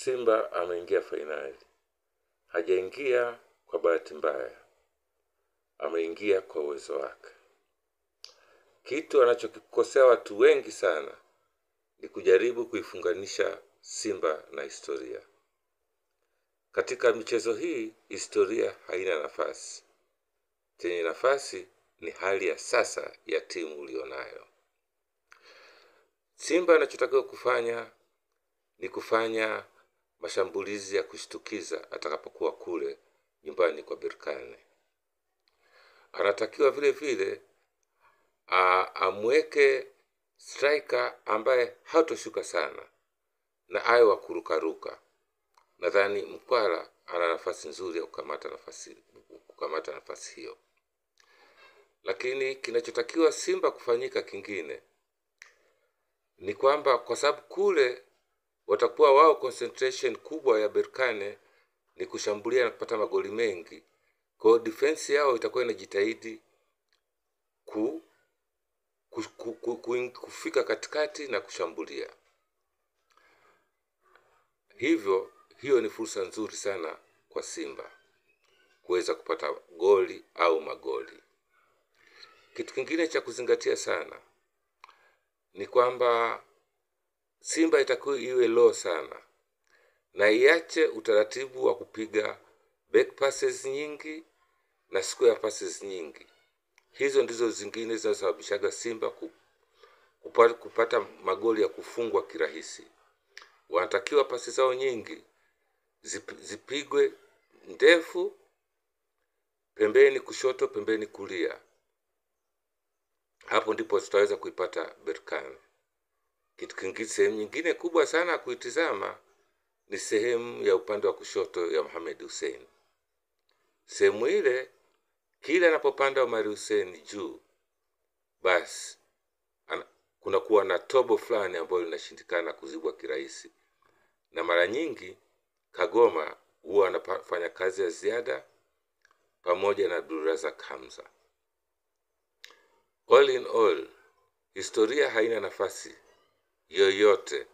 Simba ameingia fainali. Hajaingia kwa bahati mbaya, ameingia kwa uwezo wake. Kitu anachokikosea watu wengi sana ni kujaribu kuifunganisha Simba na historia. Katika michezo hii, historia haina nafasi. Chenye nafasi ni hali ya sasa ya timu ulionayo. Simba anachotakiwa kufanya ni kufanya mashambulizi ya kushtukiza atakapokuwa kule nyumbani kwa Berkane. Anatakiwa vile vile amweke striker ambaye hatoshuka sana na awe wa kurukaruka. Nadhani Mkwala ana nafasi nzuri ya kukamata nafasi hiyo. Lakini kinachotakiwa Simba kufanyika kingine ni kwamba, kwa sababu kule watakuwa wao concentration kubwa ya Berkane ni kushambulia na kupata magoli mengi, kwa hiyo defense yao itakuwa inajitahidi kufika katikati na kushambulia. Hiyo ni fursa nzuri sana kwa Simba kuweza kupata goli au magoli. Kitu kingine cha kuzingatia sana ni kwamba Simba itakuwa iwe low sana na iache utaratibu wa kupiga back passes nyingi na square passes nyingi. Hizo ndizo zingine zinazosababisha Simba kupata magoli ya kufungwa kirahisi. Wanatakiwa pasi zao nyingi zipigwe ndefu, pembeni kushoto, pembeni kulia. Hapo ndipo tutaweza kuipata Berkane. Kitu kingine, sehemu nyingine kubwa sana kuitizama ni sehemu ya upande wa kushoto ya Mohamed Hussein. Sehemu ile kila anapopanda Omar Hussein juu, basi kunakuwa na tobo fulani ambayo linashindikana kuzibwa kirahisi. Na mara nyingi Kagoma huwa anafanya kazi ya ziada pamoja na Abdulrazak Hamza. All in all, historia haina nafasi yoyote